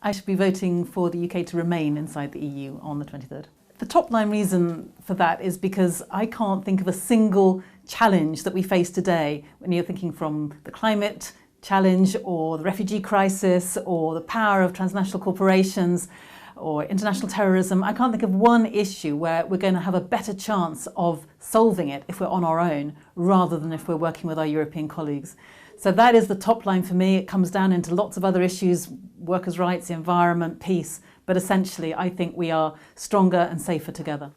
I should be voting for the UK to remain inside the EU on the 23rd. The top line reason for that is because I can't think of a single challenge that we face today, when you're thinking from the climate challenge or the refugee crisis or the power of transnational corporations or international terrorism. I can't think of one issue where we're going to have a better chance of solving it if we're on our own rather than if we're working with our European colleagues. So that is the top line for me. It comes down into lots of other issues, workers' rights, the environment, peace, but essentially I think we are stronger and safer together.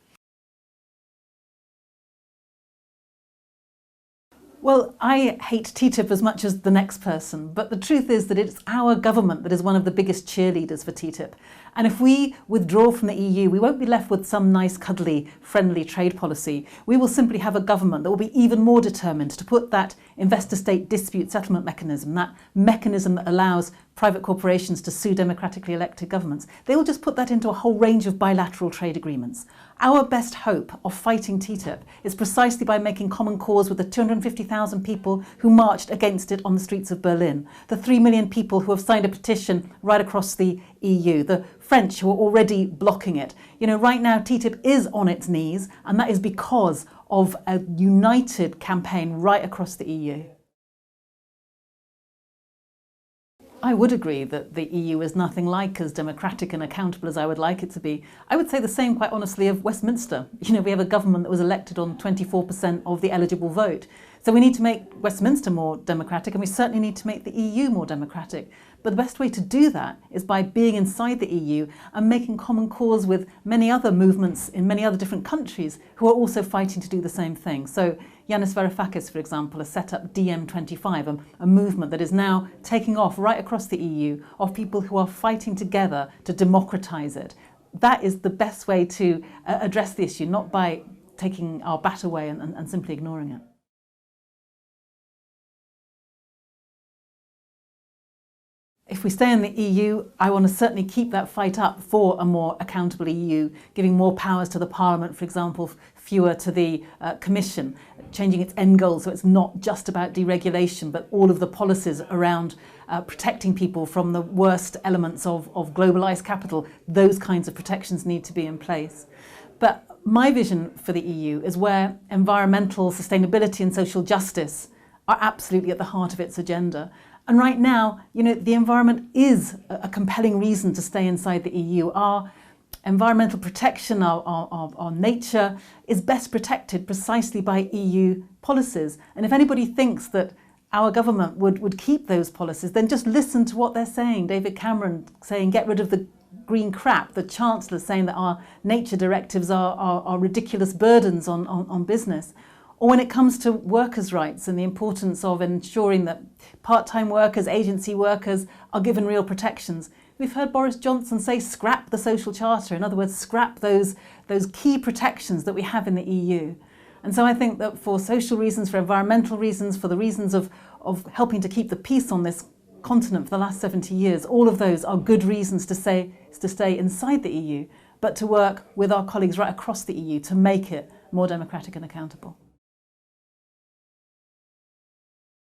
Well, I hate TTIP as much as the next person, but the truth is that it's our government that is one of the biggest cheerleaders for TTIP. And if we withdraw from the EU, we won't be left with some nice, cuddly, friendly trade policy. We will simply have a government that will be even more determined to put that investor-state dispute settlement mechanism, that mechanism that allows private corporations to sue democratically elected governments. They will just put that into a whole range of bilateral trade agreements. Our best hope of fighting TTIP is precisely by making common cause with the 250,000 people who marched against it on the streets of Berlin, the 3 million people who have signed a petition right across the EU, the French who are already blocking it. You know, right now TTIP is on its knees, and that is because of a united campaign right across the EU. I would agree that the EU is nothing like as democratic and accountable as I would like it to be. I would say the same, quite honestly, of Westminster. You know, we have a government that was elected on 24% of the eligible vote. So we need to make Westminster more democratic, and we certainly need to make the EU more democratic. But the best way to do that is by being inside the EU and making common cause with many other movements in many other different countries who are also fighting to do the same thing. So Yanis Varoufakis, for example, has set up DiEM25, a movement that is now taking off right across the EU of people who are fighting together to democratise it. That is the best way to address the issue, not by taking our bat away and simply ignoring it. If we stay in the EU, I want to certainly keep that fight up for a more accountable EU, giving more powers to the Parliament, for example, fewer to the Commission, changing its end goal so it's not just about deregulation, but all of the policies around protecting people from the worst elements of globalised capital. Those kinds of protections need to be in place. But my vision for the EU is where environmental sustainability and social justice are absolutely at the heart of its agenda. And right now, you know, the environment is a compelling reason to stay inside the EU. Our environmental protection, our nature is best protected precisely by EU policies. And if anybody thinks that our government would keep those policies, then just listen to what they're saying. David Cameron saying, get rid of the green crap. The Chancellor saying that our nature directives are ridiculous burdens on business. Or when it comes to workers' rights and the importance of ensuring that part-time workers, agency workers are given real protections. We've heard Boris Johnson say scrap the social charter, in other words, scrap those key protections that we have in the EU. And so I think that for social reasons, for environmental reasons, for the reasons of helping to keep the peace on this continent for the last 70 years, all of those are good reasons to stay inside the EU, but to work with our colleagues right across the EU to make it more democratic and accountable.